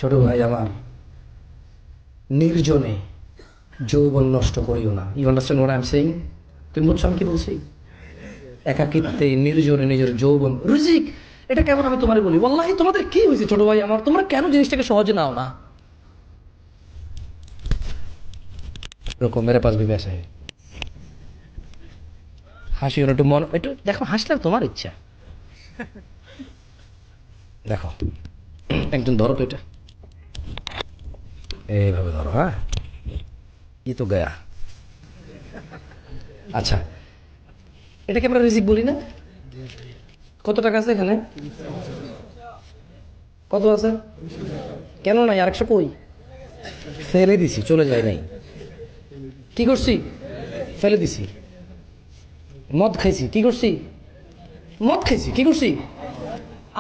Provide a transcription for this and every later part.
ছোট ভাই আমার, নির্জনে যৌবন নষ্ট করিও না। You understand what I am saying? তুমি বুঝছো আমি কি বলছি? একাকিত্বে নির্জনে নিজের যৌবন রিজিক, এটা কেমন আমি তোমার বলি? ওয়াল্লাহি তোমাদের কি হয়েছে ছোট ভাই আমার, তোমরা কেন জিনিসটাকে সহজে নাও না? রকম মেরে পাশ भी वैसा है। হাসি ওর একটু মন, একটু দেখো হাসলে তোমার ইচ্ছা। দেখো একজন ধরো তো, এটা এইভাবে ধরো। হ্যাঁ, ই তো গয়া। আচ্ছা, এটাকে আমরা রিজিক বলি না? কত টাকা আছে এখানে? কত আছে? কেন নাই? আরেকশো কই? ফেলে দিছি, চলে যায় নাই। কি করছি? ফেলে দিছি। মদ খাইছি, কি করছি? মদ খাইছি, কি করছি?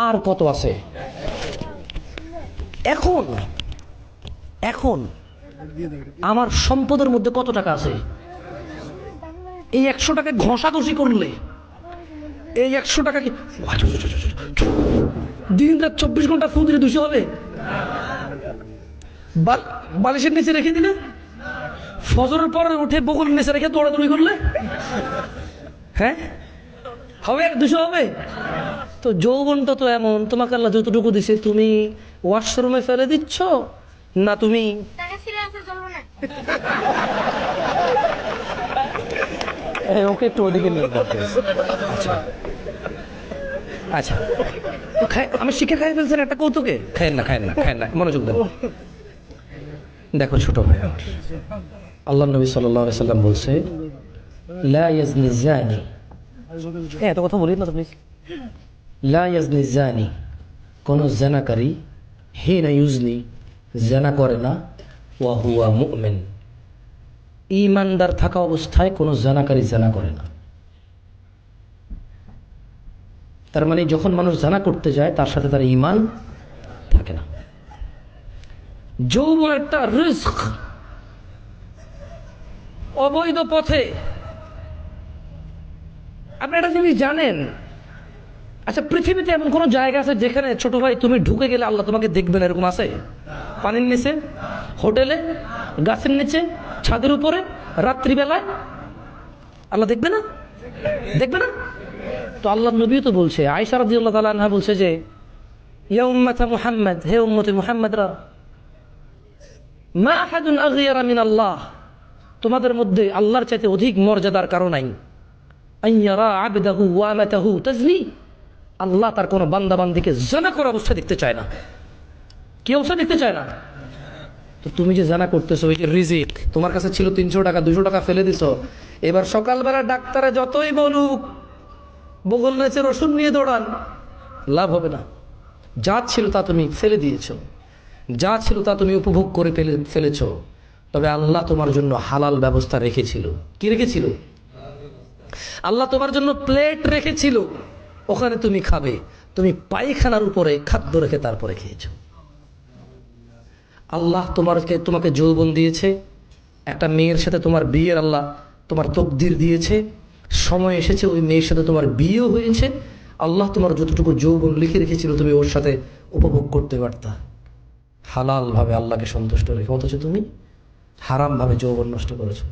আর কত আছে? এখন এখন আমার সম্পদের মধ্যে কত টাকা আছে? এই 100 টাকায় ঘষাঘষি করলে এই 100 টাকা কি দিন রাত 24 ঘন্টা ফোন দিলে 200 হবে? বালিশের নিচে রেখে দিলে, ফজরের পরে উঠে বকুলের নিচে রেখে দৌড়াদৌড়ি করলে, হ্যাঁ হবে? 200 হবে? তো যৌবনটা তো এমন, তোমাকে আল্লাহ যতটুকু দিছে তুমি ওয়াশরুমে ফেলে দিচ্ছ না? তুমি ওকে একটু ওদিকে নিয়ে যাচ্ছে। আচ্ছা, তো আমি শিখে খাই ফেলছেন একটা কৌতুকে। খায়েন না, খায়েন না, খায়েন না, মনোযোগ দেন। দেখো ছোট ভাই আমার, আল্লাহ নবী সাল্লাল্লাহু আলাইহি সাল্লাম বলছে, লা ইয়াজনি জানি, এত কথা বলি না তো প্লিজ। লা ইয়াজনি জানি, কোন জানাকারী হিনা ইউজনি, জানা করে না, ওয়া হুয়া মুমিন, ঈমানদার থাকা অবস্থায় কোনো জানাকারী জানা করে না। তার মানে যখন মানুষ জানা করতে যায় তার সাথে তার ঈমান থাকে না। যৌবন একটা রিস্ক, অবৈধ পথে। আপনি একটা জিনিস জানেন? আচ্ছা, পৃথিবীতে এমন কোনো জায়গা আছে যেখানে ছোট ভাই তুমি ঢুকে গেলে আল্লাহ তোমাকে দেখবেন, এরকম আছে? পানির নিচে, হোটেলে, গাছের নিচে, ছাদের উপরে, রাত্রিবেলায় আল্লাহ দেখবে না? দেখবে না? তো আল্লাহ নবী তো বলছে, আয়েশা রাদিয়াল্লাহু তাআলা আনহা বলছে যে, ইয়া উম্মাতা মুহাম্মদ, হে উম্মতে মুহাম্মদরা, মা আহাদুন আগিয়ারা মিন আল্লাহ, তোমাদের মধ্যে আল্লাহর চাইতে অধিক মর্যাদার কারণ নাই। আইয়ারা আবদাহু ওয়া আমাতাহু তাজনি, আল্লাহ তার কোনো বান্দা বান্দিকে জানা করার অবস্থা দেখতে চায় না। কি অবস্থা দেখতে চায় না? তো তুমি যে জানা করতেছো, এই যে রিজিক তোমার কাছে ছিল 300 টাকা, 200 টাকা ফেলে দিছো, এবার সকালবেলা ডাক্তারে যতই বলুক বগল নেচের ওষুধ নিয়ে দৌড়ান, লাভ হবে না। যা ছিল তা তুমি ফেলে দিয়েছো, যা ছিল তা তুমি উপভোগ করে ফেলেছো। তবে আল্লাহ তোমার জন্য হালাল ব্যবস্থা রেখেছিল। কি রেখেছিল? আল্লাহ তোমার জন্য প্লেট রেখেছিল, ওখানে তুমি খাবে। তুমি পায়খানার উপরে খাদ্য রেখে তারপরে খেয়েছো। আল্লাহ তোমাকে যৌবন দিয়েছে, একটা মেয়ের সাথে তোমার বিয়ের আল্লাহ তোমার তকদির দিয়েছে, সময় এসেছে ওই মেয়ের সাথে তোমার বিয়েও হয়েছে। আল্লাহ তোমার যতটুকু যৌবন লিখে রেখেছিল তুমি ওর সাথে উপভোগ করতে পারতা হালাল ভাবে, আল্লাহকে সন্তুষ্ট রেখে। অথচ তুমি হারাম ভাবে যৌবন নষ্ট করেছো।